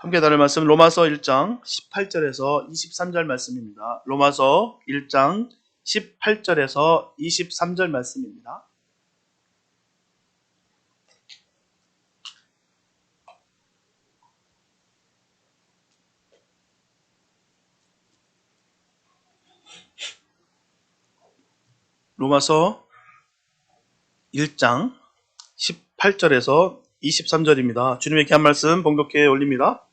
함께 나눌 말씀 로마서 1장 18절에서 23절 말씀입니다. 로마서 1장 18절에서 23절 말씀입니다. 로마서 1장 18절에서 23절입니다. 주님의 귀한 말씀 봉독해 올립니다.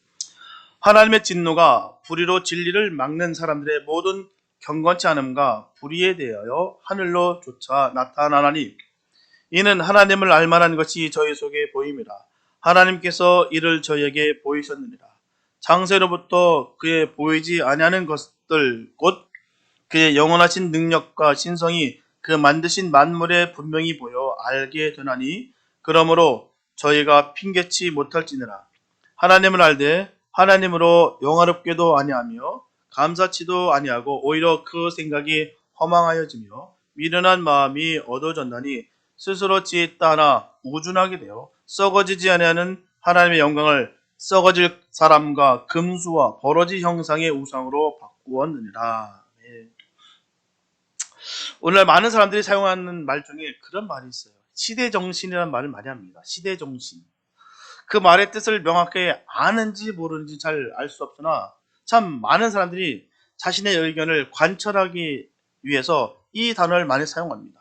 하나님의 진노가 불의로 진리를 막는 사람들의 모든 경건치 않음과 불의에 대하여 하늘로 조차 나타나나니 이는 하나님을 알만한 것이 저희 속에 보임이라. 하나님께서 이를 저희에게 보이셨느니라. 창세로부터 그의 보이지 아니하는 것들 곧 그의 영원하신 능력과 신성이 그 만드신 만물에 분명히 보여 알게 되나니 그러므로 저희가 핑계치 못할지니라. 하나님을 알되 하나님으로 영화롭게도 아니하며 감사치도 아니하고 오히려 그 생각이 허망하여지며 미련한 마음이 얻어졌나니 스스로 지었다 하나 우준하게 되어 썩어지지 아니하는 하나님의 영광을 썩어질 사람과 금수와 버러지 형상의 우상으로 바꾸었느니라. 오늘날 많은 사람들이 사용하는 말 중에 그런 말이 있어요. 시대정신이라는 말을 많이 합니다. 시대정신. 그 말의 뜻을 명확히 아는지 모르는지 잘 알 수 없으나 참 많은 사람들이 자신의 의견을 관철하기 위해서 이 단어를 많이 사용합니다.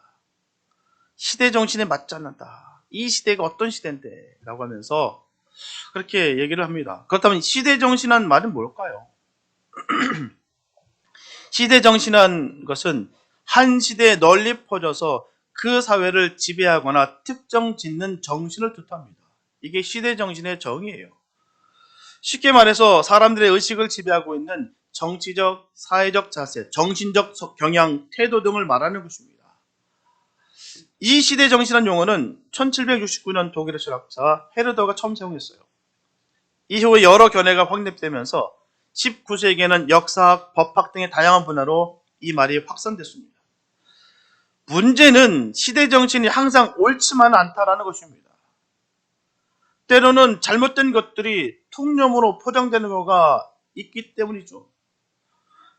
시대정신에 맞지 않는다. 이 시대가 어떤 시대인데? 라고 하면서 그렇게 얘기를 합니다. 그렇다면 시대정신이라는 말은 뭘까요? 시대정신이라는 것은 한 시대에 널리 퍼져서 그 사회를 지배하거나 특정 짓는 정신을 뜻합니다. 이게 시대정신의 정의예요. 쉽게 말해서 사람들의 의식을 지배하고 있는 정치적, 사회적 자세, 정신적 경향, 태도 등을 말하는 것입니다. 이 시대정신이라는 용어는 1769년 독일의 철학자 헤르더가 처음 사용했어요. 이후에 여러 견해가 확립되면서 19세기에는 역사학, 법학 등의 다양한 분야로 이 말이 확산됐습니다. 문제는 시대정신이 항상 옳지만은 않다라는 것입니다. 때로는 잘못된 것들이 통념으로 포장되는 거가 있기 때문이죠.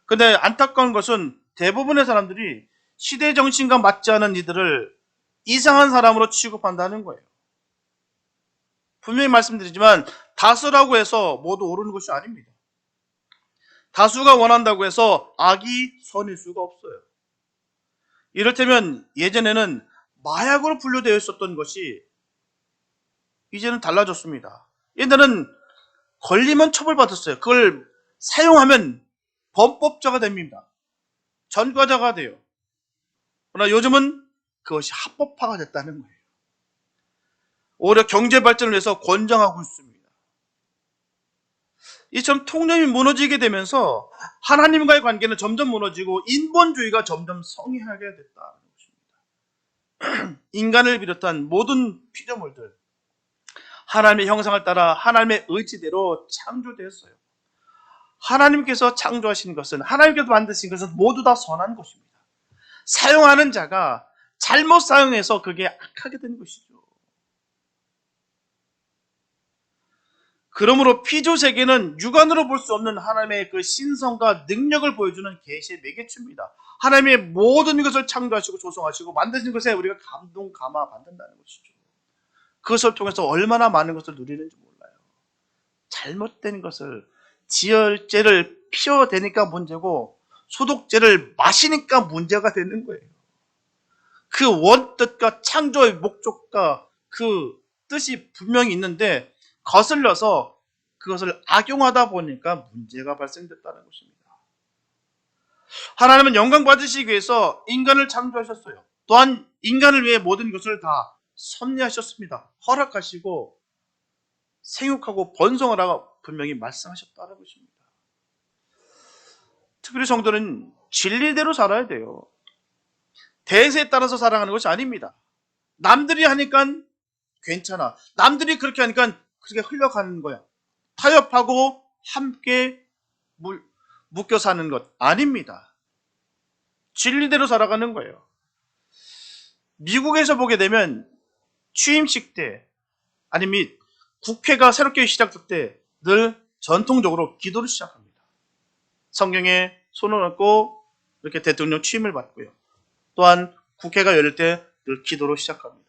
근데 안타까운 것은 대부분의 사람들이 시대정신과 맞지 않은 이들을 이상한 사람으로 취급한다는 거예요. 분명히 말씀드리지만 다수라고 해서 모두 옳은 것이 아닙니다. 다수가 원한다고 해서 악이 선일 수가 없어요. 이를테면 예전에는 마약으로 분류되어 있었던 것이 이제는 달라졌습니다. 옛날에는 걸리면 처벌받았어요. 그걸 사용하면 범법자가 됩니다. 전과자가 돼요. 그러나 요즘은 그것이 합법화가 됐다는 거예요. 오히려 경제 발전을 위해서 권장하고 있습니다. 이처럼 통념이 무너지게 되면서 하나님과의 관계는 점점 무너지고 인본주의가 점점 성행하게 됐다는 것입니다. 인간을 비롯한 모든 피조물들 하나님의 형상을 따라 하나님의 의지대로 창조되었어요. 하나님께서 창조하신 것은 하나님께서 만드신 것은 모두 다 선한 것입니다. 사용하는 자가 잘못 사용해서 그게 악하게 된 것이죠. 그러므로 피조세계는 육안으로 볼 수 없는 하나님의 그 신성과 능력을 보여주는 계시의 매개체입니다. 하나님의 모든 것을 창조하시고 조성하시고 만드신 것에 우리가 감동, 감화 받는다는 것이죠. 그것을 통해서 얼마나 많은 것을 누리는지 몰라요. 잘못된 것을 지혈제를 피워대니까 문제고 소독제를 마시니까 문제가 되는 거예요. 그 원뜻과 창조의 목적과 그 뜻이 분명히 있는데 거슬려서 그것을 악용하다 보니까 문제가 발생됐다는 것입니다. 하나님은 영광 받으시기 위해서 인간을 창조하셨어요. 또한 인간을 위해 모든 것을 다 섭리하셨습니다. 허락하시고 생육하고 번성하라고 분명히 말씀하셨다는 것입니다. 특별히 성도는 진리대로 살아야 돼요. 대세에 따라서 살아가는 것이 아닙니다. 남들이 하니까 괜찮아. 남들이 그렇게 하니까 그렇게 흘러가는 거야. 타협하고 함께 묶여 사는 것 아닙니다. 진리대로 살아가는 거예요. 미국에서 보게 되면 취임식 때 아니면 국회가 새롭게 시작될 때 늘 전통적으로 기도를 시작합니다. 성경에 손을 얹고 이렇게 대통령 취임을 받고요. 또한 국회가 열릴 때 늘 기도로 시작합니다.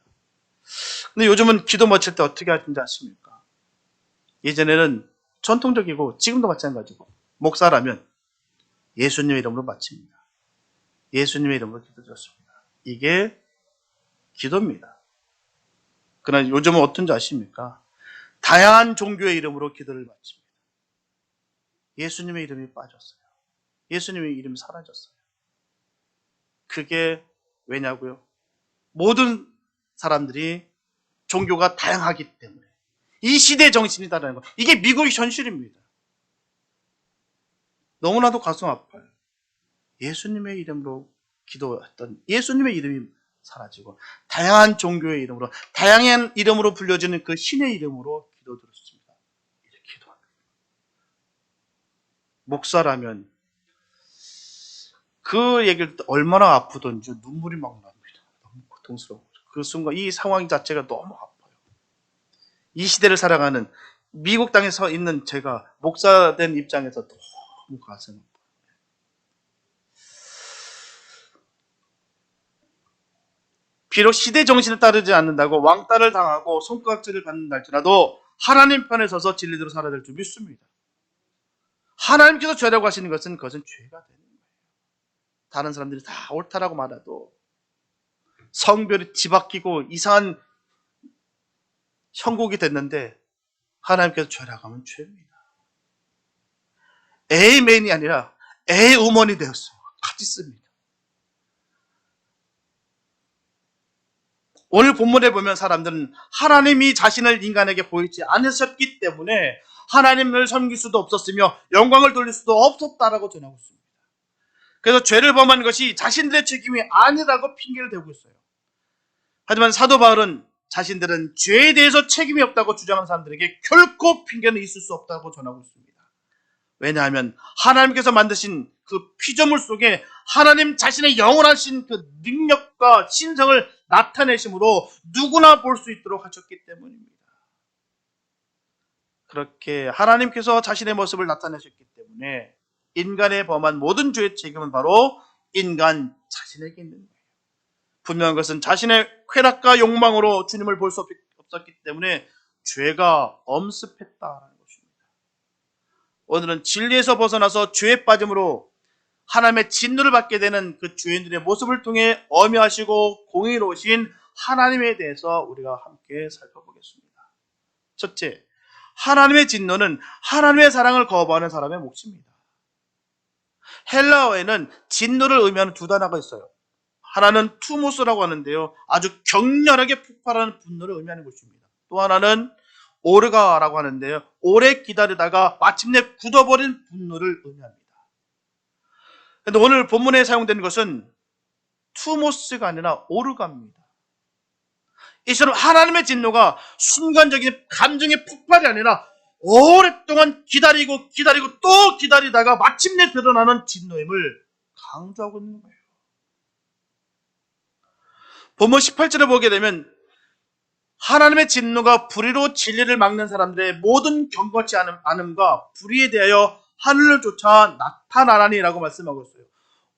근데 요즘은 기도 마칠 때 어떻게 하는지 아십니까? 예전에는 전통적이고 지금도 마찬가지고 목사라면 예수님의 이름으로 마칩니다. 예수님의 이름으로 기도드렸습니다. 이게 기도입니다. 그러나 요즘은 어떤지 아십니까? 다양한 종교의 이름으로 기도를 마칩니다. 예수님의 이름이 빠졌어요. 예수님의 이름이 사라졌어요. 그게 왜냐고요? 모든 사람들이 종교가 다양하기 때문에 이 시대의 정신이다라는 거. 이게 미국의 현실입니다. 너무나도 가슴 아파요. 예수님의 이름으로 기도했던 예수님의 이름이 사라지고 다양한 종교의 이름으로 다양한 이름으로 불려지는 그 신의 이름으로 기도드렸습니다. 이렇게 기도합니다. 목사라면 그 얘기를 얼마나 아프던지 눈물이 막 납니다. 너무 고통스러워. 그 순간 이 상황 자체가 너무 아파요. 이 시대를 살아가는 미국 땅에 서 있는 제가 목사된 입장에서 너무 가슴 아파요. 비록 시대 정신에 따르지 않는다고 왕따를 당하고 손가락질을 받는다 할지라도 하나님 편에 서서 진리대로 살아야 될 줄 믿습니다. 하나님께서 죄라고 하시는 것은 그것은 죄가 되는 거예요. 다른 사람들이 다 옳다라고 말해도 성별이 뒤바뀌고 이상한 형국이 됐는데 하나님께서 죄라고 하면 죄입니다. 에이맨이 아니라 에이우먼이 되었어요. 같이 씁니다. 오늘 본문에 보면 사람들은 하나님이 자신을 인간에게 보이지 않으셨기 때문에 하나님을 섬길 수도 없었으며 영광을 돌릴 수도 없었다라고 전하고 있습니다. 그래서 죄를 범한 것이 자신들의 책임이 아니라고 핑계를 대고 있어요. 하지만 사도 바울은 자신들은 죄에 대해서 책임이 없다고 주장하는 사람들에게 결코 핑계는 있을 수 없다고 전하고 있습니다. 왜냐하면 하나님께서 만드신 그 피조물 속에 하나님 자신의 영원하신 그 능력과 신성을 나타내심으로 누구나 볼 수 있도록 하셨기 때문입니다. 그렇게 하나님께서 자신의 모습을 나타내셨기 때문에 인간의 범한 모든 죄의 책임은 바로 인간 자신에게 있는 거예요. 분명한 것은 자신의 쾌락과 욕망으로 주님을 볼 수 없었기 때문에 죄가 엄습했다는 것입니다. 오늘은 진리에서 벗어나서 죄에 빠짐으로 하나님의 진노를 받게 되는 그 죄인들의 모습을 통해 엄하시고 공의로우신 하나님에 대해서 우리가 함께 살펴보겠습니다. 첫째, 하나님의 진노는 하나님의 사랑을 거부하는 사람의 몫입니다. 헬라어에는 진노를 의미하는 두 단어가 있어요. 하나는 투모스라고 하는데요. 아주 격렬하게 폭발하는 분노를 의미하는 것입니다. 또 하나는 오르가라고 하는데요. 오래 기다리다가 마침내 굳어버린 분노를 의미합니다. 그런데 오늘 본문에 사용된 것은 투모스가 아니라 오르가입니다. 이처럼 하나님의 진노가 순간적인 감정의 폭발이 아니라 오랫동안 기다리고 또 기다리다가 마침내 드러나는 진노임을 강조하고 있는 거예요. 본문 18절을 보게 되면 하나님의 진노가 불의로 진리를 막는 사람들의 모든 경건치 않음과 불의에 대하여 하늘을 쫓아 나타나라니라고 말씀하고 있어요.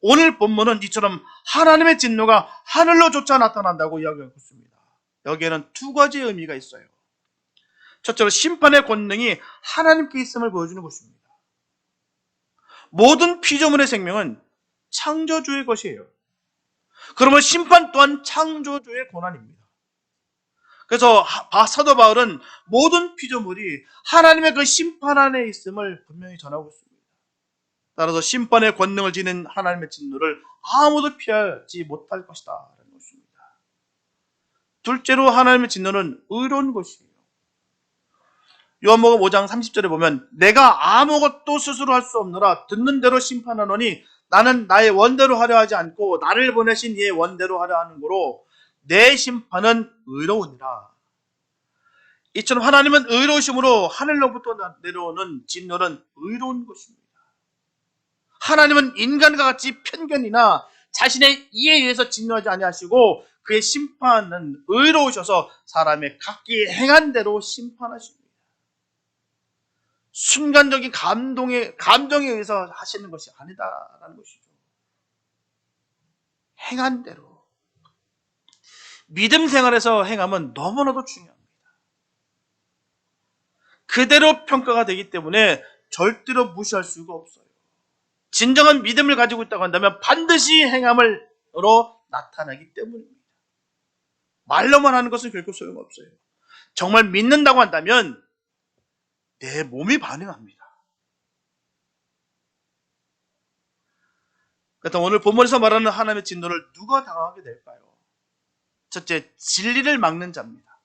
오늘 본문은 이처럼 하나님의 진노가 하늘로 쫓아 나타난다고 이야기하고 있습니다. 여기에는 두 가지 의미가 있어요. 첫째로 심판의 권능이 하나님께 있음을 보여주는 것입니다. 모든 피조물의 생명은 창조주의 것이에요. 그러면 심판 또한 창조주의 권한입니다. 그래서 사도 바울은 모든 피조물이 하나님의 그 심판 안에 있음을 분명히 전하고 있습니다. 따라서 심판의 권능을 지닌 하나님의 진노를 아무도 피하지 못할 것이다 라는 것입니다. 둘째로 하나님의 진노는 의로운 것이에요. 요한복음 5장 30절에 보면 내가 아무것도 스스로 할 수 없노라 듣는 대로 심판하노니 나는 나의 원대로 하려 하지 않고 나를 보내신 이의 원대로 하려 하는 거로 내 심판은 의로우니라. 이처럼 하나님은 의로우심으로 하늘로부터 내려오는 진노는 의로운 것입니다. 하나님은 인간과 같이 편견이나 자신의 이에 의해서 진노하지 아니하시고 그의 심판은 의로우셔서 사람의 각기 행한 대로 심판하십니다. 순간적인 감정에 의해서 하시는 것이 아니다라는 것이죠. 행한 대로. 믿음 생활에서 행함은 너무나도 중요합니다. 그대로 평가가 되기 때문에 절대로 무시할 수가 없어요. 진정한 믿음을 가지고 있다고 한다면 반드시 행함으로 나타나기 때문입니다. 말로만 하는 것은 결코 소용없어요. 정말 믿는다고 한다면 내 몸이 반응합니다. 그렇다면 오늘 본문에서 말하는 하나님의 진노를 누가 당하게 될까요? 첫째, 진리를 막는 자입니다.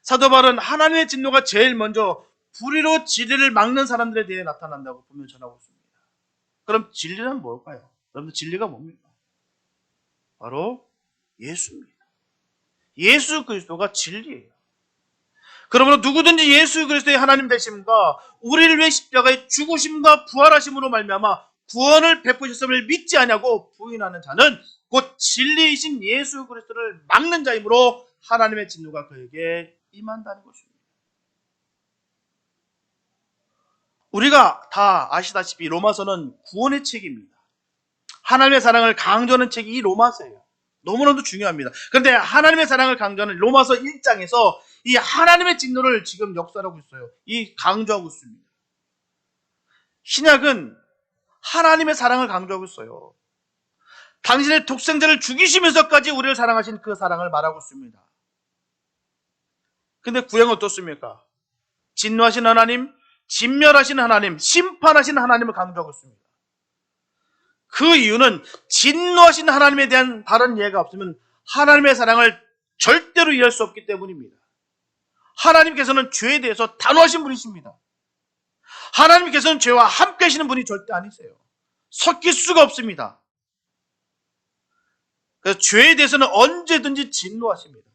사도 바울은 하나님의 진노가 제일 먼저 불의로 진리를 막는 사람들에 대해 나타난다고 보면 전하고 있습니다. 그럼 진리는 뭘까요? 여러분들 진리가 뭡니까? 바로 예수입니다. 예수 그리스도가 진리예요. 그러므로 누구든지 예수 그리스도의 하나님 되심과 우리를 위해 십자가에 죽으심과 부활하심으로 말미암아 구원을 베푸셨음을 믿지 않냐고 부인하는 자는 곧 진리이신 예수 그리스도를 막는 자이므로 하나님의 진노가 그에게 임한다는 것입니다. 우리가 다 아시다시피 로마서는 구원의 책입니다. 하나님의 사랑을 강조하는 책이 이 로마서예요. 너무나도 중요합니다. 그런데 하나님의 사랑을 강조하는 로마서 1장에서 이 하나님의 진노를 지금 역설하고 있어요. 이 강조하고 있습니다. 신약은 하나님의 사랑을 강조하고 있어요. 당신의 독생자를 죽이시면서까지 우리를 사랑하신 그 사랑을 말하고 있습니다. 근데 구약은 어떻습니까? 진노하신 하나님, 진멸하신 하나님, 심판하신 하나님을 강조하고 있습니다. 그 이유는 진노하신 하나님에 대한 다른 예가 없으면 하나님의 사랑을 절대로 이해할 수 없기 때문입니다. 하나님께서는 죄에 대해서 단호하신 분이십니다. 하나님께서는 죄와 함께 하시는 분이 절대 아니세요. 섞일 수가 없습니다. 그래서 죄에 대해서는 언제든지 진노하십니다.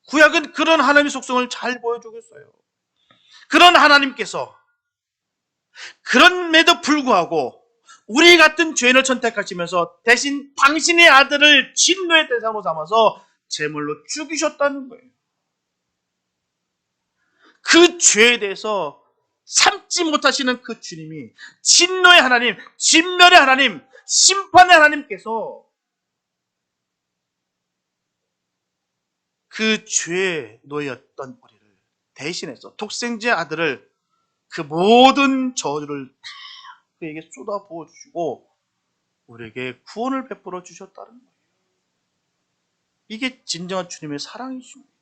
구약은 그런 하나님의 속성을 잘 보여주고 있어요. 그런 하나님께서 그럼에도 불구하고 우리 같은 죄인을 선택하시면서 대신 당신의 아들을 진노의 대상으로 삼아서 제물로 죽이셨다는 거예요. 그 죄에 대해서 참지 못하시는 그 주님이 진노의 하나님, 진멸의 하나님, 심판의 하나님께서 그 죄에 놓였던 우리를 대신해서 독생자의 아들을 그 모든 저주를 다 그에게 쏟아 부어주시고 우리에게 구원을 베풀어 주셨다는 거예요. 이게 진정한 주님의 사랑이십니다.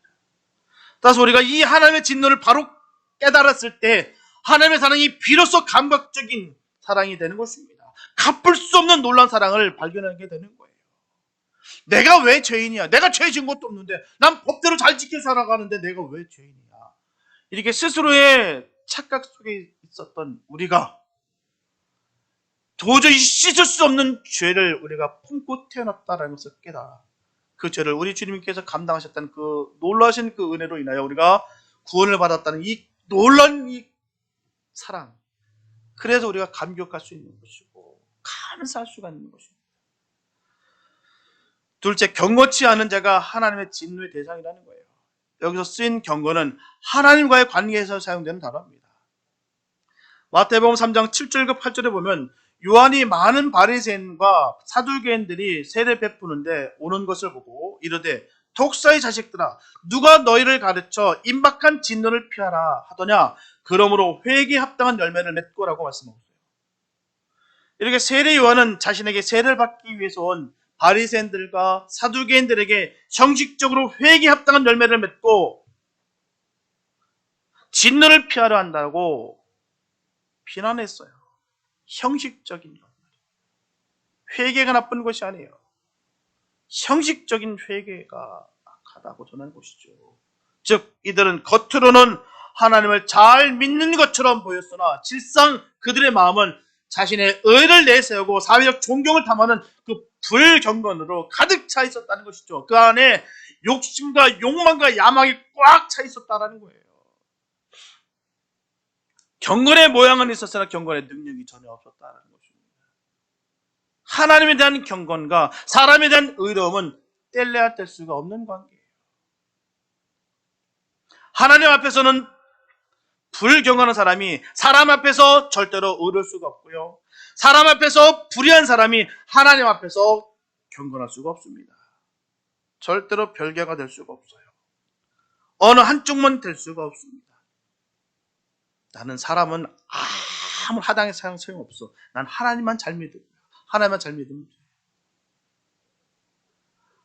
따라서 우리가 이 하나님의 진노를 바로 깨달았을 때 하나님의 사랑이 비로소 감각적인 사랑이 되는 것입니다. 갚을 수 없는 놀라운 사랑을 발견하게 되는 거예요. 내가 왜 죄인이야? 내가 죄 지은 것도 없는데 난 법대로 잘 지켜 살아가는데 내가 왜 죄인이야? 이렇게 스스로의 착각 속에 있었던 우리가 도저히 씻을 수 없는 죄를 우리가 품고 태어났다는 것을 깨달아 그 죄를 우리 주님께서 감당하셨다는 그 놀라신 그 은혜로 인하여 우리가 구원을 받았다는 이 놀라운 이 사랑, 그래서 우리가 감격할 수 있는 것이고 감사할 수가 있는 것입니다. 둘째, 경건치 않은 자가 하나님의 진노의 대상이라는 거예요. 여기서 쓰인 경건은 하나님과의 관계에서 사용되는 단어입니다. 마태복음 3장 7절과 8절에 보면 요한이 많은 바리새인과 사두개인들이 세례 베푸는데 오는 것을 보고 이르되 독사의 자식들아, 누가 너희를 가르쳐 임박한 진노를 피하라 하더냐? 그러므로 회개에 합당한 열매를 맺고라고 말씀하고 있어요. 이렇게 세례 요한은 자신에게 세례를 받기 위해서 온 바리새인들과 사두개인들에게 형식적으로 회개에 합당한 열매를 맺고 진노를 피하려 한다고 비난했어요. 형식적인 것. 회개가 나쁜 것이 아니에요. 형식적인 회개가 악하다고 전하는 것이죠. 즉 이들은 겉으로는 하나님을 잘 믿는 것처럼 보였으나 실상 그들의 마음은 자신의 의를 내세우고 사회적 존경을 탐하는 그 불경건으로 가득 차 있었다는 것이죠. 그 안에 욕심과 욕망과 야망이 꽉 차 있었다는 거예요. 경건의 모양은 있었으나 경건의 능력이 전혀 없었다는 것입니다. 하나님에 대한 경건과 사람에 대한 의로움은 뗄래야 뗄 수가 없는 관계예요. 하나님 앞에서는 불경건한 사람이 사람 앞에서 절대로 의로울 수가 없고요. 사람 앞에서 불의한 사람이 하나님 앞에서 경건할 수가 없습니다. 절대로 별개가 될 수가 없어요. 어느 한쪽만 될 수가 없습니다. 나는 사람은 아무 하당의 소용없어. 난 하나님만 잘 믿으면, 하나님만 잘 믿으면 돼.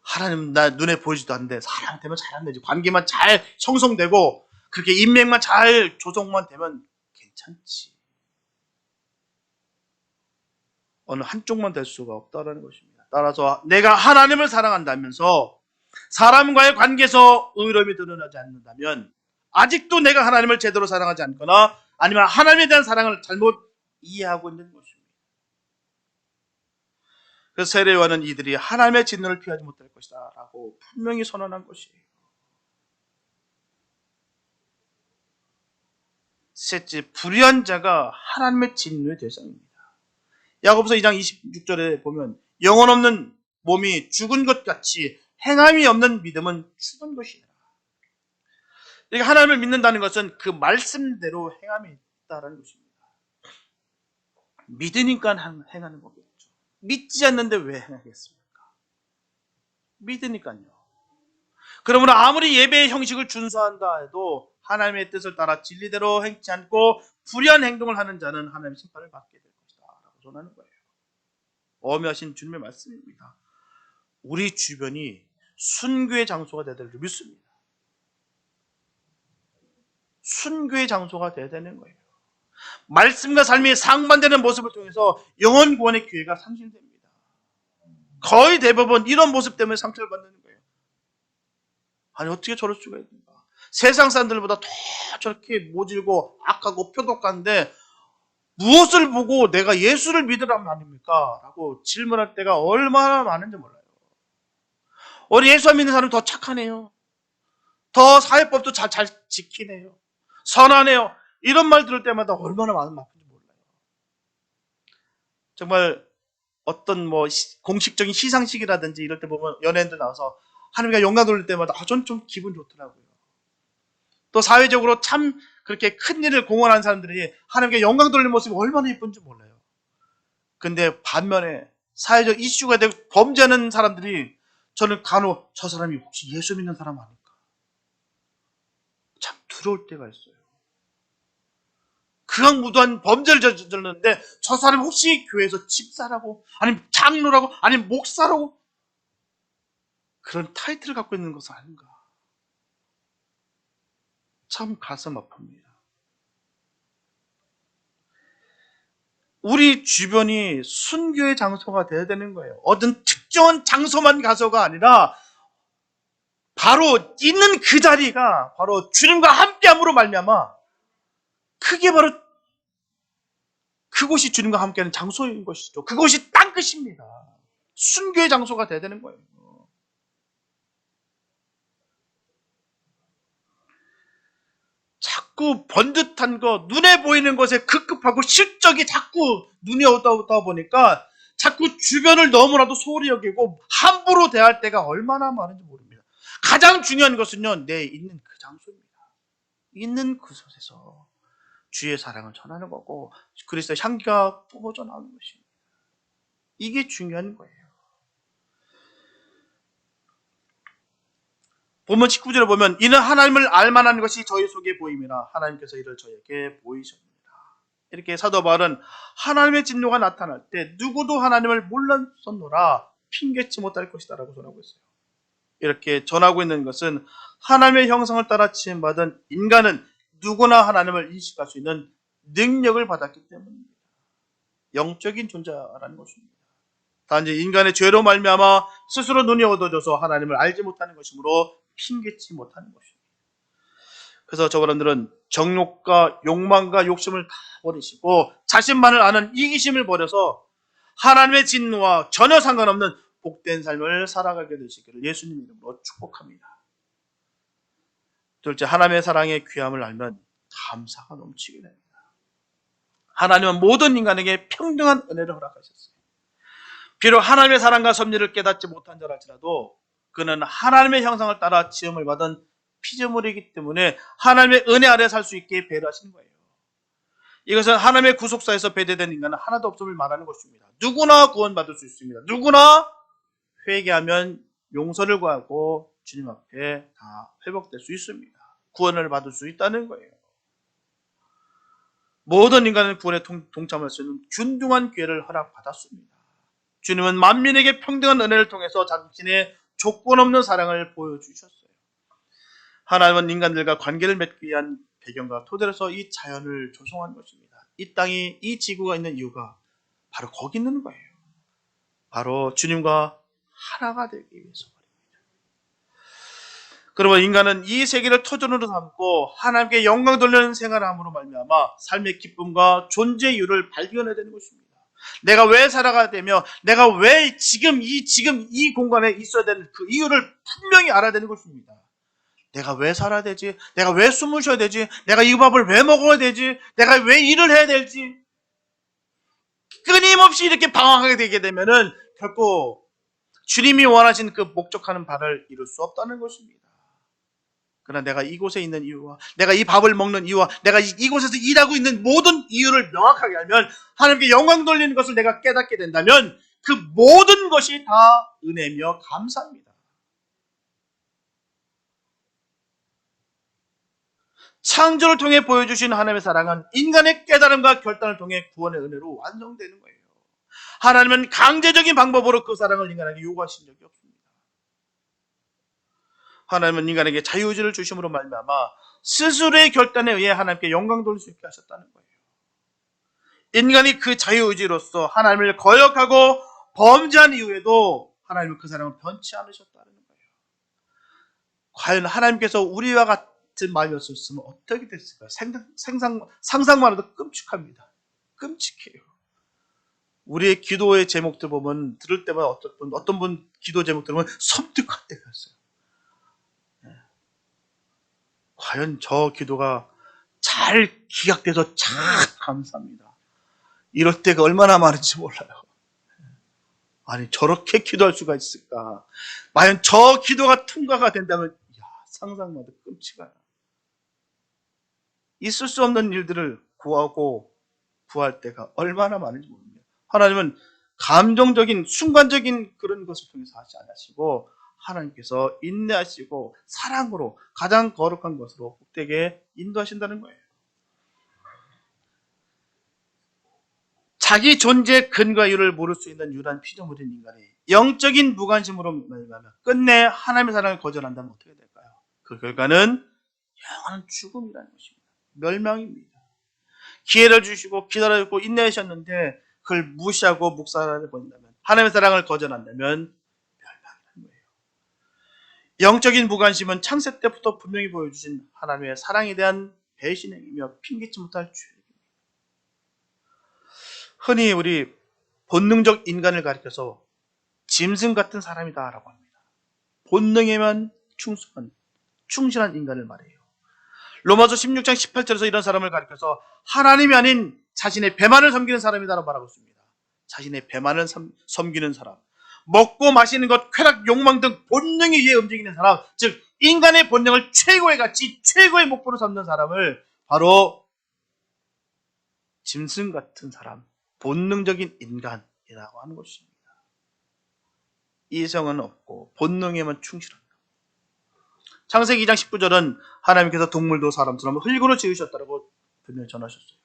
하나님 나 눈에 보이지도 않는데 사람한테만 잘하면 되지. 관계만 잘 형성되고 그렇게 인맥만 잘 조성만 되면 괜찮지. 어느 한쪽만 될 수가 없다는 것입니다. 따라서 내가 하나님을 사랑한다면서 사람과의 관계에서 의로움이 드러나지 않는다면 아직도 내가 하나님을 제대로 사랑하지 않거나 아니면 하나님에 대한 사랑을 잘못 이해하고 있는 것입니다. 그래서 세례요한은 이들이 하나님의 진노를 피하지 못할 것이다 라고 분명히 선언한 것이에요. 셋째, 불의한 자가 하나님의 진노의 대상입니다. 야고보서 2장 26절에 보면 영혼 없는 몸이 죽은 것 같이 행함이 없는 믿음은 죽은 것이라. 그러니까 하나님을 믿는다는 것은 그 말씀대로 행함이 있다는 것입니다. 믿으니까 행하는 거겠죠. 믿지 않는데 왜 행하겠습니까? 믿으니까요. 그러므로 아무리 예배의 형식을 준수한다 해도 하나님의 뜻을 따라 진리대로 행치 않고 불의한 행동을 하는 자는 하나님의 심판을 받게 될 것이다 라고 전하는 거예요. 엄하신 주님의 말씀입니다. 우리 주변이 순교의 장소가 되어야 될 줄 믿습니다. 순교의 장소가 되어야 되는 거예요. 말씀과 삶이 상반되는 모습을 통해서 영혼 구원의 기회가 상실됩니다. 거의 대부분 이런 모습 때문에 상처를 받는 거예요. 아니 어떻게 저럴 수가 있는가. 세상 사람들보다 더 저렇게 모질고 악하고 표독한데 무엇을 보고 내가 예수를 믿으라면 아닙니까? 라고 질문할 때가 얼마나 많은지 몰라요. 우리 예수 안 믿는 사람은 더 착하네요. 더 사회법도 잘 지키네요. 선하네요. 이런 말 들을 때마다 얼마나 마음 아픈지 몰라요. 정말 어떤 공식적인 시상식이라든지 이럴 때 보면 연예인들 나와서 하나님께 영광 돌릴 때마다 전 좀 기분 좋더라고요. 또 사회적으로 참 그렇게 큰 일을 공헌하는 사람들이 하나님께 영광 돌리는 모습이 얼마나 예쁜지 몰라요. 근데 반면에 사회적 이슈가 되고 범죄하는 사람들이 저는 간혹 저 사람이 혹시 예수 믿는 사람 아닐까? 참 두려울 때가 있어요. 극악무도한 범죄를 저질렀는데 저 사람이 혹시 교회에서 집사라고 아니면 장로라고 아니면 목사라고 그런 타이틀을 갖고 있는 것은 아닌가? 참 가슴 아픕니다. 우리 주변이 순교의 장소가 되어야 되는 거예요. 어떤 특정한 장소만 가서가 아니라 바로 있는 그 자리가 바로 주님과 함께함으로 말미암아 그게 바로 그곳이 주님과 함께하는 장소인 것이죠. 그곳이 땅끝입니다. 순교의 장소가 되어야 되는 거예요. 자꾸 번듯한 거, 눈에 보이는 것에 급급하고 실적이 자꾸 눈에 오다 보니까 자꾸 주변을 너무나도 소홀히 여기고 함부로 대할 때가 얼마나 많은지 모릅니다. 가장 중요한 것은요, 내 있는 그 장소입니다. 있는 그곳에서 주의 사랑을 전하는 거고 그리스도의 향기가 뿜어져 나오는 것입니다. 이게 중요한 거예요. 본문 19절에 보면 이는 하나님을 알만한 것이 저희 속에 보임이라 하나님께서 이를 저에게 보이셨습니다. 이렇게 사도 바울은 하나님의 진노가 나타날 때 누구도 하나님을 몰랐었노라 핑계치 못할 것이다 라고 전하고 있어요. 이렇게 전하고 있는 것은 하나님의 형상을 따라 지음받은 인간은 누구나 하나님을 인식할 수 있는 능력을 받았기 때문입니다. 영적인 존재라는 것입니다. 단지 인간의 죄로 말미암아 스스로 눈이 어두워져서 하나님을 알지 못하는 것이므로 핑계치 못하는 것입니다. 그래서 저분들은 정욕과 욕망과 욕심을 다 버리시고 자신만을 아는 이기심을 버려서 하나님의 진노와 전혀 상관없는 복된 삶을 살아가게 되시기를 예수님 이름으로 축복합니다. 둘째, 하나님의 사랑의 귀함을 알면 감사가 넘치게 됩니다. 하나님은 모든 인간에게 평등한 은혜를 허락하셨어요. 비록 하나님의 사랑과 섭리를 깨닫지 못한 자랄지라도 그는 하나님의 형상을 따라 지음을 받은 피조물이기 때문에 하나님의 은혜 아래 살 수 있게 배려하시는 거예요. 이것은 하나님의 구속사에서 배제된 인간은 하나도 없음을 말하는 것입니다. 누구나 구원받을 수 있습니다. 누구나 회개하면 용서를 구하고 주님 앞에 다 회복될 수 있습니다. 구원을 받을 수 있다는 거예요. 모든 인간은 구원에 동참할 수 있는 균등한 기회를 허락받았습니다. 주님은 만민에게 평등한 은혜를 통해서 자신의 조건 없는 사랑을 보여주셨어요. 하나님은 인간들과 관계를 맺기 위한 배경과 토대로서 이 자연을 조성한 것입니다. 이 땅이, 이 지구가 있는 이유가 바로 거기 있는 거예요. 바로 주님과 하나가 되기 위해서. 그러면 인간은 이 세계를 터전으로 삼고 하나님께 영광 돌리는 생활을 함으로 말미암아 삶의 기쁨과 존재 이유를 발견해야 되는 것입니다. 내가 왜 살아가야 되며 내가 왜 지금 이 공간에 있어야 되는 그 이유를 분명히 알아야 되는 것입니다. 내가 왜 살아야 되지? 내가 왜 숨을 쉬어야 되지? 내가 이 밥을 왜 먹어야 되지? 내가 왜 일을 해야 될지? 끊임없이 이렇게 방황하게 되게 되면은 결코 주님이 원하신 그 목적하는 바를 이룰 수 없다는 것입니다. 그러나 내가 이곳에 있는 이유와 내가 이 밥을 먹는 이유와 내가 이곳에서 일하고 있는 모든 이유를 명확하게 알면 하나님께 영광 돌리는 것을 내가 깨닫게 된다면 그 모든 것이 다 은혜며 감사입니다. 창조를 통해 보여주신 하나님의 사랑은 인간의 깨달음과 결단을 통해 구원의 은혜로 완성되는 거예요. 하나님은 강제적인 방법으로 그 사랑을 인간에게 요구하신 적이 없습니다. 하나님은 인간에게 자유의지를 주심으로 말미암아 스스로의 결단에 의해 하나님께 영광 돌릴 수 있게 하셨다는 거예요. 인간이 그 자유의지로서 하나님을 거역하고 범죄한 이후에도 하나님은 그 사랑을 변치 않으셨다는 거예요. 과연 하나님께서 우리와 같은 마음이었으면 어떻게 됐을까요? 상상만 해도 끔찍합니다. 끔찍해요. 우리의 기도의 제목들 보면 들을 때마다 어떤 분 기도 제목 들으면 섬뜩할 때가 있어요. 과연 저 기도가 잘 기각돼서 참 감사합니다. 이럴 때가 얼마나 많은지 몰라요. 아니 저렇게 기도할 수가 있을까? 과연 저 기도가 통과가 된다면 상상만 해도 끔찍해요. 있을 수 없는 일들을 구하고 구할 때가 얼마나 많은지 모릅니다. 하나님은 감정적인 순간적인 그런 것을 통해서 하지 않으시고 하나님께서 인내하시고 사랑으로 가장 거룩한 것으로 복되게 인도하신다는 거예요. 자기 존재의 근거와 이유를 모를 수 있는 유일한 피조물인 인간이 영적인 무관심으로 말미암아 끝내 하나님의 사랑을 거절한다면 어떻게 될까요? 그 결과는 영원한 죽음이라는 것입니다. 멸망입니다. 기회를 주시고 기다려주고 인내하셨는데 그걸 무시하고 묵살해 버린다면 하나님의 사랑을 거절한다면 멸망이라는 거예요. 영적인 무관심은 창세 때부터 분명히 보여주신 하나님의 사랑에 대한 배신행위며 핑계치 못할 죄입니다. 흔히 우리 본능적 인간을 가리켜서 짐승 같은 사람이다라고 합니다. 본능에만 충실한 인간을 말해요. 로마서 16장 18절에서 이런 사람을 가리켜서 하나님이 아닌 자신의 배만을 섬기는 사람이다라고 말하고 있습니다. 자신의 배만을 섬기는 사람, 먹고 마시는 것, 쾌락, 욕망 등 본능에 의해 움직이는 사람, 즉 인간의 본능을 최고의 가치, 최고의 목표로 삼는 사람을 바로 짐승 같은 사람, 본능적인 인간이라고 하는 것입니다. 이성은 없고 본능에만 충실합니다. 창세기 2장 19절은 하나님께서 동물도 사람처럼 흙으로 지으셨다고 분명히 전하셨어요.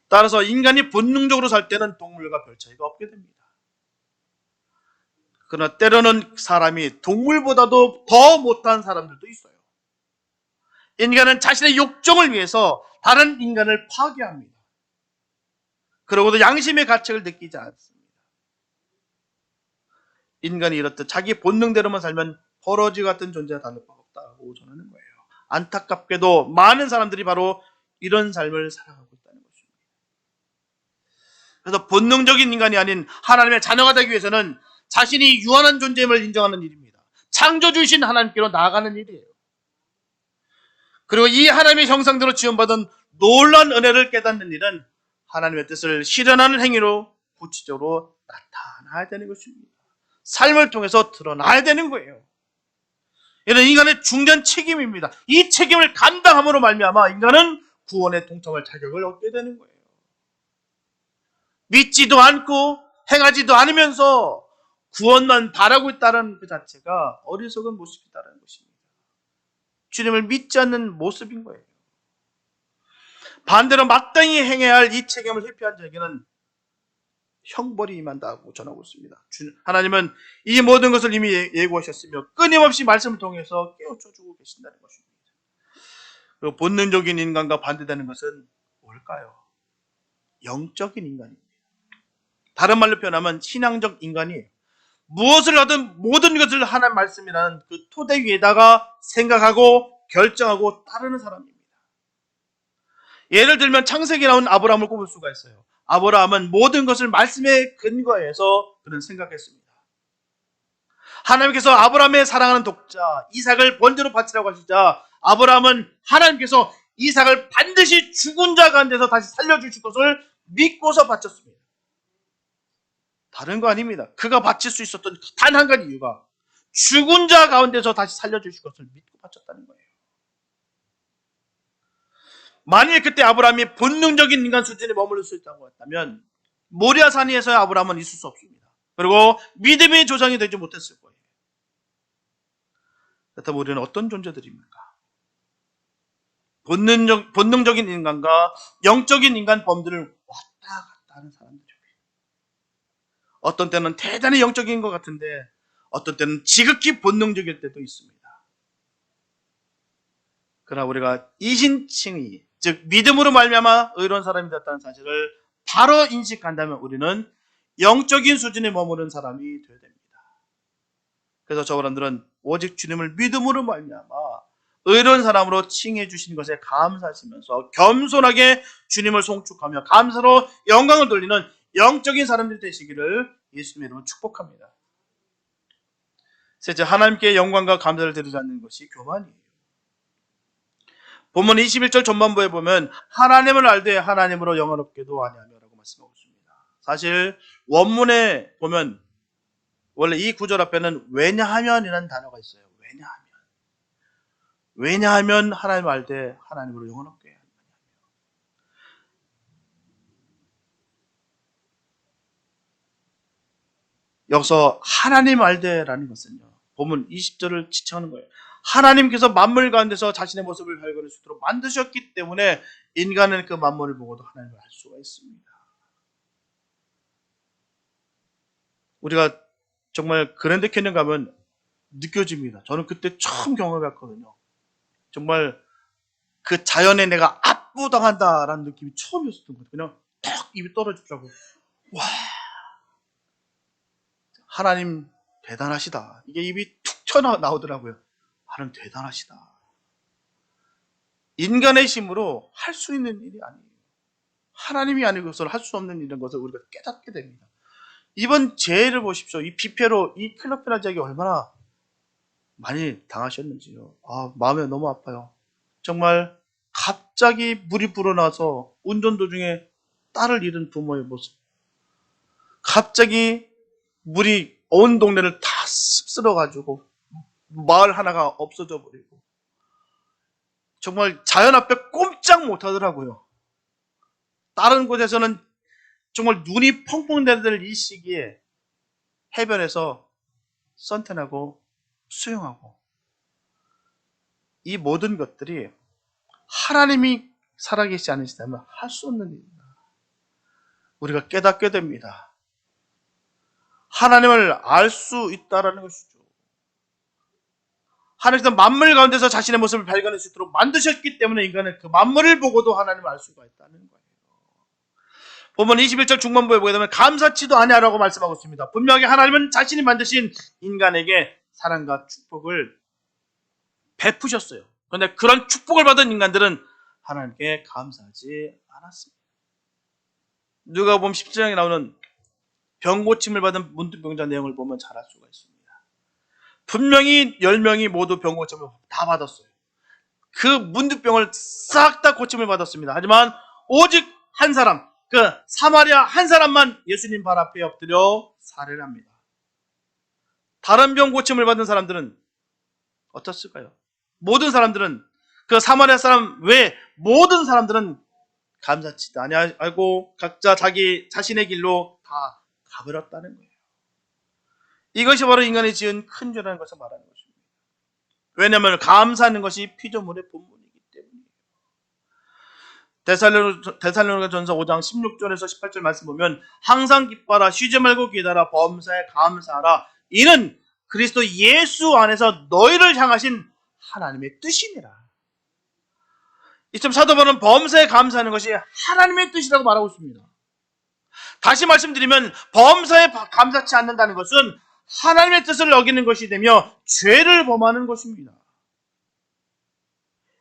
따라서 인간이 본능적으로 살 때는 동물과 별 차이가 없게 됩니다. 그러나 때로는 사람이 동물보다도 더 못한 사람들도 있어요. 인간은 자신의 욕정을 위해서 다른 인간을 파괴합니다. 그러고도 양심의 가책을 느끼지 않습니다. 인간이 이렇듯 자기 본능대로만 살면 버러지 같은 존재와 다를 바 없다고 전하는 거예요. 안타깝게도 많은 사람들이 바로 이런 삶을 살아가고 있다는 것입니다. 그래서 본능적인 인간이 아닌 하나님의 자녀가 되기 위해서는 자신이 유한한 존재임을 인정하는 일입니다. 창조주이신 하나님께로 나아가는 일이에요. 그리고 이 하나님의 형상대로 지원받은 놀라운 은혜를 깨닫는 일은 하나님의 뜻을 실현하는 행위로 구체적으로 나타나야 되는 것입니다. 삶을 통해서 드러나야 되는 거예요. 이는 인간의 중대한 책임입니다. 이 책임을 감당함으로 말미암아 인간은 구원에 동참할 자격을 얻게 되는 거예요. 믿지도 않고 행하지도 않으면서 구원만 바라고 있다는 그 자체가 어리석은 모습이다라는 것입니다. 주님을 믿지 않는 모습인 거예요. 반대로 마땅히 행해야 할 이 책임을 회피한 자에게는 형벌이 임한다고 전하고 있습니다. 하나님은 이 모든 것을 이미 예고하셨으며 끊임없이 말씀을 통해서 깨우쳐주고 계신다는 것입니다. 그리고 본능적인 인간과 반대되는 것은 뭘까요? 영적인 인간입니다. 다른 말로 표현하면 신앙적 인간이 무엇을 하든 모든 것을 하나님 말씀이라는 그 토대 위에다가 생각하고 결정하고 따르는 사람입니다. 예를 들면 창세기에 나온 아브라함을 꼽을 수가 있어요. 아브라함은 모든 것을 말씀에 근거해서 그는 생각했습니다. 하나님께서 아브라함의 사랑하는 독자 이삭을 번제로 바치라고 하시자 아브라함은 하나님께서 이삭을 반드시 죽은 자 가운데서 다시 살려주실 것을 믿고서 바쳤습니다. 다른 거 아닙니다. 그가 바칠 수 있었던 단 한 가지 이유가 죽은 자 가운데서 다시 살려주실 것을 믿고 바쳤다는 거예요. 만일 그때 아브라함이 본능적인 인간 수준에 머무를 수 있다고 했다면 모리아산에서의 아브라함은 있을 수 없습니다. 그리고 믿음의 조상이 되지 못했을 거예요. 그렇다면 우리는 어떤 존재들입니까? 본능적인 인간과 영적인 인간 범들을 왔다 갔다 하는 사람들입니다. 어떤 때는 대단히 영적인 것 같은데 어떤 때는 지극히 본능적일 때도 있습니다. 그러나 우리가 이신칭의, 즉 믿음으로 말미암아 의로운 사람이 됐다는 사실을 바로 인식한다면 우리는 영적인 수준에 머무른 사람이 되어야 됩니다. 그래서 저 사람들은 오직 주님을 믿음으로 말미암아 의로운 사람으로 칭해 주신 것에 감사하시면서 겸손하게 주님을 송축하며 감사로 영광을 돌리는 영적인 사람들이 되시기를 예수님의 이름으로 축복합니다. 셋째, 하나님께 영광과 감사를 드리지 않는 것이 교만이에요. 본문 21절 전반부에 보면 하나님을 알되 하나님으로 영원롭게도 아니하며 라고 말씀하고 있습니다. 사실 원문에 보면 원래 이 구절 앞에는 왜냐하면이라는 단어가 있어요. 왜냐하면 하나님을 알되 하나님으로 영원롭게 아니하며. 여기서 하나님 알되라는 것은요, 본문 20절을 지칭하는 거예요. 하나님께서 만물 가운데서 자신의 모습을 발견할 수 있도록 만드셨기 때문에 인간은 그 만물을 보고도 하나님을 알 수가 있습니다. 우리가 정말 그랜드 캐년 가면 느껴집니다. 저는 그때 처음 경험해봤거든요. 정말 그 자연에 내가 압도당한다라는 느낌이 처음이었던 것 같아요. 그냥 턱 입이 떨어지더라고요. 와, 하나님 대단하시다. 이게 입이 툭 튀어나오더라고요. 하나님 대단하시다. 인간의 힘으로 할 수 있는 일이 아니에요. 하나님이 아니고서는 할 수 없는 이런 것을 우리가 깨닫게 됩니다. 이번 재해를 보십시오. 이 비패로 이 필리핀 지역이 얼마나 많이 당하셨는지요. 마음이 너무 아파요. 정말 갑자기 물이 불어나서 운전 도중에 딸을 잃은 부모의 모습. 갑자기 물이 온 동네를 다 습쓸어가지고 마을 하나가 없어져 버리고 정말 자연 앞에 꼼짝 못하더라고요. 다른 곳에서는 정말 눈이 펑펑 내릴 이 시기에 해변에서 선탠하고 수영하고 이 모든 것들이 하나님이 살아계시지 않으시다면 할 수 없는 일입니다. 우리가 깨닫게 됩니다. 하나님을 알 수 있다라는 것이죠. 하나님께서 만물 가운데서 자신의 모습을 발견할 수 있도록 만드셨기 때문에 인간은 그 만물을 보고도 하나님을 알 수가 있다는 거예요. 본문 21절 중반부에 보게 되면 감사치도 아니하라고 말씀하고 있습니다. 분명히 하나님은 자신이 만드신 인간에게 사랑과 축복을 베푸셨어요. 그런데 그런 축복을 받은 인간들은 하나님께 감사하지 않았습니다. 누가복음 17장에 나오는 병고침을 받은 문둥병자 내용을 보면 잘 알 수가 있습니다. 분명히 10명이 모두 병고침을 다 받았어요. 그 문둥병을 싹 다 고침을 받았습니다. 하지만 오직 한 사람, 그 사마리아 한 사람만 예수님 발 앞에 엎드려 살해를 합니다. 다른 병 고침을 받은 사람들은 어떻을까요? 모든 사람들은, 그 사마리아 사람 외 모든 사람들은 감사치도 아니하고 각자 자기 자신의 길로 다 가버렸다는 거예요. 이것이 바로 인간이 지은 큰 죄라는 것을 말하는 것입니다. 왜냐하면 감사하는 것이 피조물의 본분이기 때문이에요. 데살로니가 전서 5장 16절에서 18절 말씀 보면 항상 기뻐하라, 쉬지 말고 기도하라, 범사에 감사하라, 이는 그리스도 예수 안에서 너희를 향하신 하나님의 뜻이니라. 이처럼 사도 바울은 범사에 감사하는 것이 하나님의 뜻이라고 말하고 있습니다. 다시 말씀드리면 범사에 감사치 않는다는 것은 하나님의 뜻을 어기는 것이 되며 죄를 범하는 것입니다.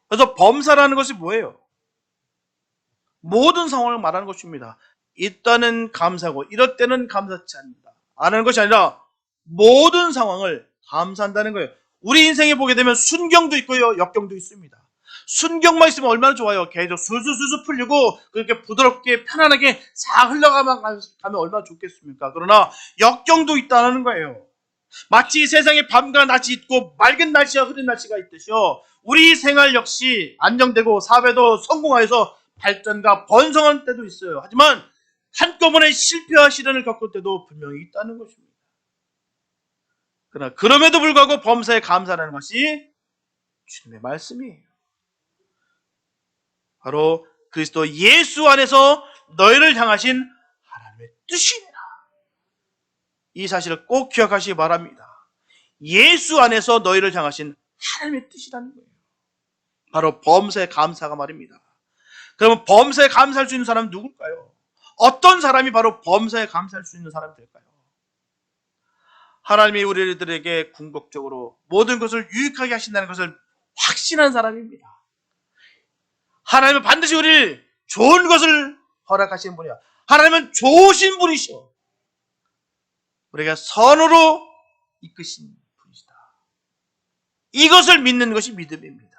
그래서 범사라는 것이 뭐예요? 모든 상황을 말하는 것입니다. 이때는 감사하고 이럴 때는 감사치 않는다 하는 것이 아니라 모든 상황을 감사한다는 거예요. 우리 인생에 보게 되면 순경도 있고요, 역경도 있습니다. 순경만 있으면 얼마나 좋아요. 계속 술술술술 풀리고 그렇게 부드럽게 편안하게 싹 흘러가면 얼마나 좋겠습니까? 그러나 역경도 있다는 거예요. 마치 세상에 밤과 낮이 있고 맑은 날씨와 흐린 날씨가 있듯이요, 우리 생활 역시 안정되고 사회도 성공하여서 발전과 번성한 때도 있어요. 하지만 한꺼번에 실패와 시련을 겪을 때도 분명히 있다는 것입니다. 그러나 그럼에도 불구하고 범사에 감사하는 것이 주님의 말씀이에요. 바로 그리스도 예수 안에서 너희를 향하신 하나님의 뜻이니라. 이 사실을 꼭 기억하시기 바랍니다. 예수 안에서 너희를 향하신 하나님의 뜻이라는 거예요. 바로 범사에 감사가 말입니다. 그러면 범사에 감사할 수 있는 사람은 누굴까요? 어떤 사람이 바로 범사에 감사할 수 있는 사람이 될까요? 하나님이 우리들에게 궁극적으로 모든 것을 유익하게 하신다는 것을 확신한 사람입니다. 하나님은 반드시 우리를 좋은 것을 허락하시는 분이야. 하나님은 좋으신 분이시오. 우리가 선으로 이끄신 분이시다. 이것을 믿는 것이 믿음입니다.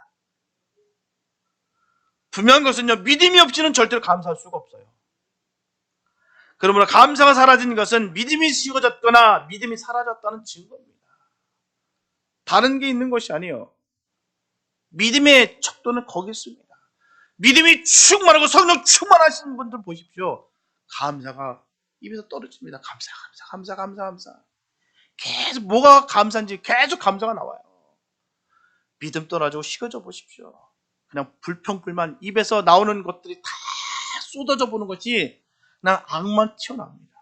분명한 것은요, 믿음이 없이는 절대로 감사할 수가 없어요. 그러므로 감사가 사라진 것은 믿음이 식어졌거나 믿음이 사라졌다는 증거입니다. 다른 게 있는 것이 아니에요. 믿음의 척도는 거기 있습니다. 믿음이 충만하고 성령 충만하신 분들 보십시오. 감사가 입에서 떨어집니다. 감사. 계속 뭐가 감사인지 계속 감사가 나와요. 믿음 떨어지고 식어져 보십시오. 그냥 불평불만, 입에서 나오는 것들이 다 쏟아져 보는 것이 그냥 악만 튀어나옵니다.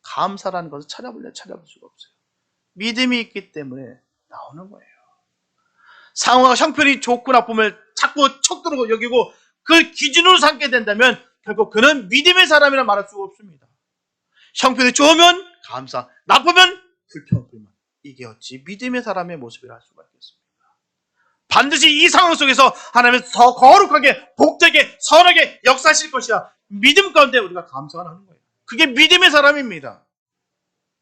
감사라는 것을 찾아볼 수가 없어요. 믿음이 있기 때문에 나오는 거예요. 상황과 형편이 좋고 나쁨을 자꾸 척도로 여기고 그걸 기준으로 삼게 된다면 결국 그는 믿음의 사람이라 말할 수가 없습니다. 형편이 좋으면 감사, 나쁘면 불평불만. 이게 어찌 믿음의 사람의 모습이라 할 수가 있겠습니까? 반드시 이 상황 속에서 하나님은 더 거룩하게, 복되게, 선하게 역사하실 것이야. 믿음 가운데 우리가 감사가 나는 거예요. 그게 믿음의 사람입니다.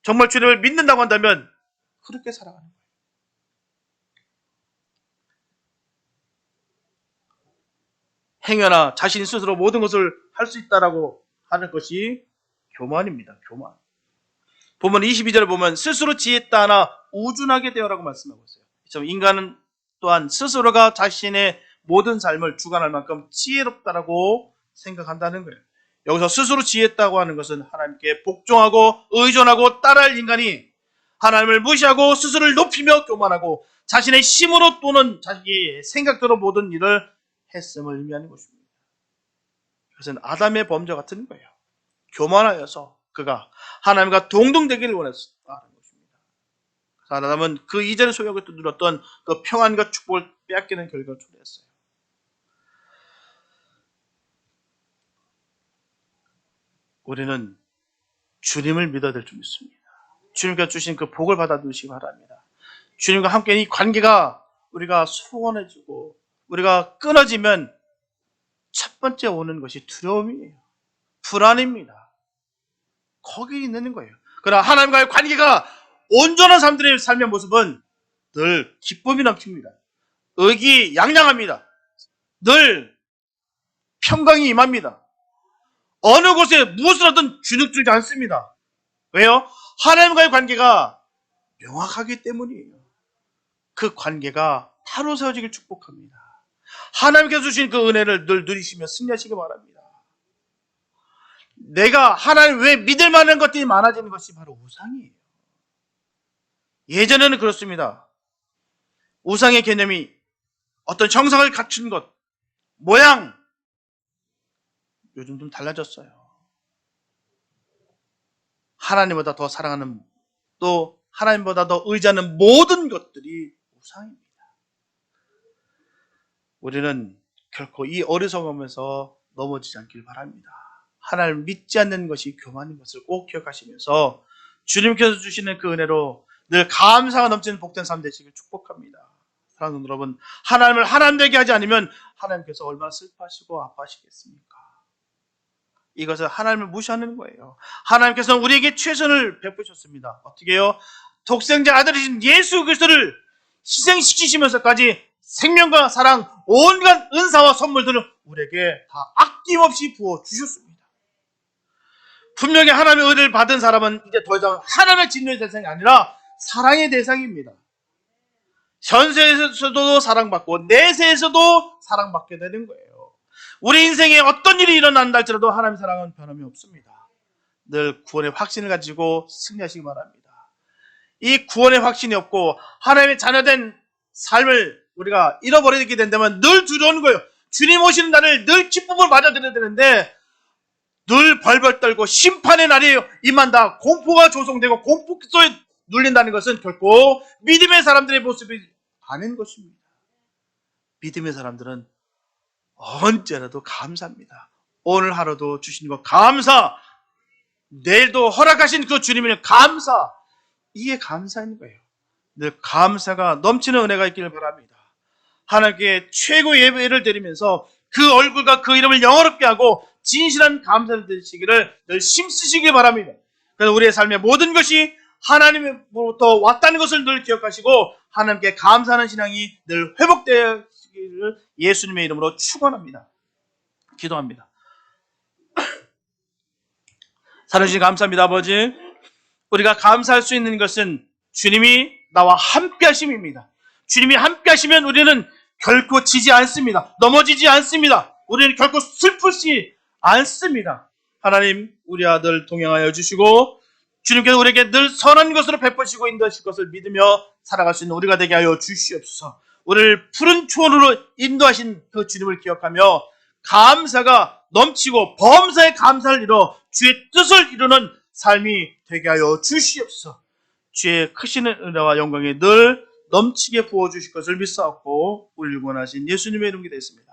정말 주님을 믿는다고 한다면 그렇게 살아가는 거예요. 행여나 자신 스스로 모든 것을 할 수 있다라고 하는 것이 교만입니다. 교만. 보면 22절을 보면 스스로 지혜다 하나 우준하게 되어라고 말씀하고 있어요. 인간은 또한 스스로가 자신의 모든 삶을 주관할 만큼 지혜롭다라고 생각한다는 거예요. 여기서 스스로 지혜했다고 하는 것은 하나님께 복종하고 의존하고 따라할 인간이 하나님을 무시하고 스스로를 높이며 교만하고 자신의 힘으로 또는 자기 생각대로 모든 일을 했음을 의미하는 것입니다. 그것은 아담의 범죄 같은 거예요. 교만하여서 그가 하나님과 동등되기를 원했다는 것입니다. 아담은 그 이전에 소유하고 누렸던 그 평안과 축복을 빼앗기는 결과를 초래했어요. 우리는 주님을 믿어야 될 줄 믿습니다. 주님과 주신 그 복을 받아두시기 바랍니다. 주님과 함께 이 관계가 우리가 소원해지고 우리가 끊어지면 첫 번째 오는 것이 두려움이에요. 불안입니다. 거기 있는 거예요. 그러나 하나님과의 관계가 온전한 사람들의 삶의 모습은 늘 기쁨이 넘칩니다. 의기양양합니다. 늘 평강이 임합니다. 어느 곳에 무엇을 하든 주눅들지 않습니다. 왜요? 하나님과의 관계가 명확하기 때문이에요. 그 관계가 바로 세워지길 축복합니다. 하나님께서 주신 그 은혜를 늘 누리시며 승리하시기 바랍니다. 내가 하나님 왜 믿을 만한 것들이 많아지는 것이 바로 우상이에요. 예전에는 그렇습니다. 우상의 개념이 어떤 정상을 갖춘 것, 모양, 요즘 좀 달라졌어요. 하나님보다 더 사랑하는, 또 하나님보다 더 의지하는 모든 것들이 우상입니다. 우리는 결코 이 어리석음에서 넘어지지 않길 바랍니다. 하나님을 믿지 않는 것이 교만인 것을 꼭 기억하시면서 주님께서 주시는 그 은혜로 늘 감사가 넘치는 복된 삶 되시길 축복합니다. 사랑하는 여러분, 하나님을 하나님 되게 하지 않으면 하나님께서 얼마나 슬퍼하시고 아파하시겠습니까? 이것은 하나님을 무시하는 거예요. 하나님께서는 우리에게 최선을 베푸셨습니다. 어떻게 해요? 독생자 아들이신 예수 그리스도를 희생시키시면서까지 생명과 사랑, 온갖 은사와 선물들을 우리에게 다 아낌없이 부어주셨습니다. 분명히 하나님의 은혜를 받은 사람은 이제 더 이상 하나님의 진노의 대상이 아니라 사랑의 대상입니다. 현세에서도 사랑받고 내세에서도 사랑받게 되는 거예요. 우리 인생에 어떤 일이 일어난다 할지라도 하나님의 사랑은 변함이 없습니다. 늘 구원의 확신을 가지고 승리하시기 바랍니다. 이 구원의 확신이 없고 하나님의 자녀된 삶을 우리가 잃어버리게 된다면 늘 두려운 거예요. 주님 오시는 날을 늘 기쁨으로 맞아들여야 되는데 늘 벌벌 떨고 심판의 날이 임한다, 공포가 조성되고 공포 속에 눌린다는 것은 결코 믿음의 사람들의 모습이 아닌 것입니다. 믿음의 사람들은 언제라도 감사합니다. 오늘 하루도 주신 것 감사, 내일도 허락하신 그 주님을 감사, 이게 감사인 거예요. 늘 감사가 넘치는 은혜가 있기를 바랍니다. 하나님께 최고의 예배를 드리면서 그 얼굴과 그 이름을 영화롭게 하고 진실한 감사를 드리시기를 늘 힘쓰시길 바랍니다. 그래서 우리의 삶의 모든 것이 하나님으로부터 왔다는 것을 늘 기억하시고 하나님께 감사하는 신앙이 늘 회복되기를 예수님의 이름으로 축원합니다. 기도합니다. 살아주신 감사합니다. 아버지, 우리가 감사할 수 있는 것은 주님이 나와 함께 하심입니다. 주님이 함께 하시면 우리는 결코 지지 않습니다. 넘어지지 않습니다. 우리는 결코 슬프지 않습니다. 하나님, 우리 아들 동행하여 주시고 주님께서 우리에게 늘 선한 것으로 베푸시고 인도하실 것을 믿으며 살아갈 수 있는 우리가 되게 하여 주시옵소서. 우리를 푸른 초원으로 인도하신 그 주님을 기억하며 감사가 넘치고 범사에 감사를 이뤄 주의 뜻을 이루는 삶이 되게 하여 주시옵소서. 주의 크신 은혜와 영광이 늘 넘치게 부어주실 것을 믿사옵고 우리를 원하신 예수님의 이름이 되겠습니다.